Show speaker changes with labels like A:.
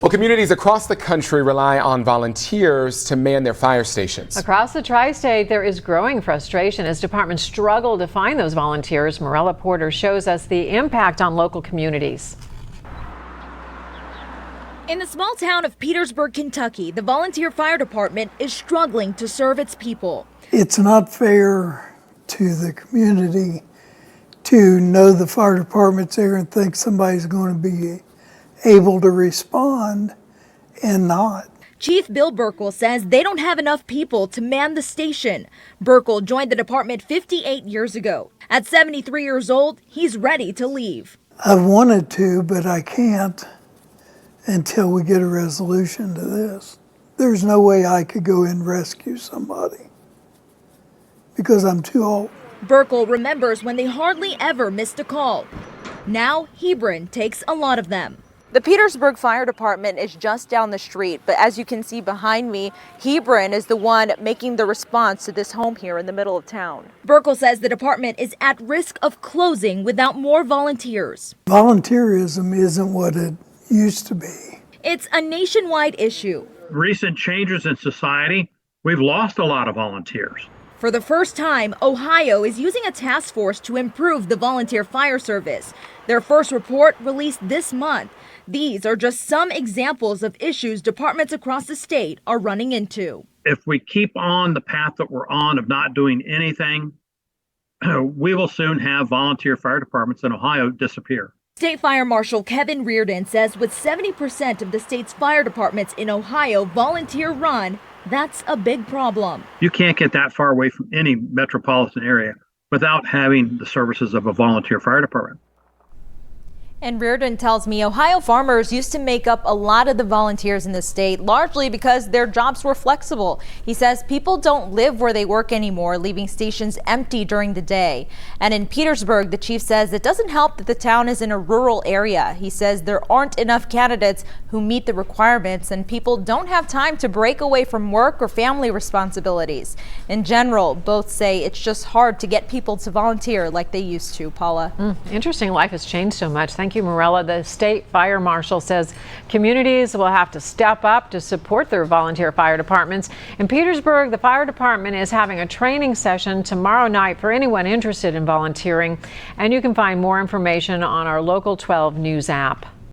A: Well, communities across the country rely on volunteers to man their fire stations.
B: Across the tri-state, there is growing frustration as departments struggle to find those volunteers. Morella Porter shows us the impact on local communities.
C: In the small town of Petersburg, Kentucky, the volunteer fire department is struggling to serve its people.
D: It's not fair to the community to know the fire department's there and think somebody's going to be able to respond and not.
C: Chief Bill Burkle says they don't have enough people to man the station. Burkle joined the department 58 years ago. At 73 years old, he's ready to leave.
D: I've wanted to, but I can't until we get a resolution to this. There's no way I could go and rescue somebody because I'm too old.
C: Burkle remembers when they hardly ever missed a call. Now Hebron takes a lot of them.
E: The Petersburg Fire Department is just down the street, but as you can see behind me, Hebron is the one making the response to this home here in the middle of town.
C: Burkle says the department is at risk of closing without more volunteers.
D: Volunteerism isn't what it used to be.
C: It's a nationwide issue.
F: Recent changes in society, we've lost a lot of volunteers.
C: For the first time, Ohio is using a task force to improve the volunteer fire service. Their first report released this month. These are just some examples of issues departments across the state are running into.
F: If we keep on the path that we're on of not doing anything, we will soon have volunteer fire departments in Ohio disappear.
C: State Fire Marshal Kevin Reardon says with 70% of the state's fire departments in Ohio volunteer run, that's a big problem.
F: You can't get that far away from any metropolitan area without having the services of a volunteer fire department.
E: And Reardon tells me Ohio farmers used to make up a lot of the volunteers in the state, largely because their jobs were flexible. He says people don't live where they work anymore, leaving stations empty during the day. And in Petersburg, the chief says it doesn't help that the town is in a rural area. He says there aren't enough candidates who meet the requirements, and people don't have time to break away from work or family responsibilities. In general, both say it's just hard to get people to volunteer like they used to. Paula.
B: Interesting. Life has changed so much. Thank you, Morella. The state fire marshal says communities will have to step up to support their volunteer fire departments. In Petersburg, the fire department is having a training session tomorrow night for anyone interested in volunteering. And you can find more information on our Local 12 News app.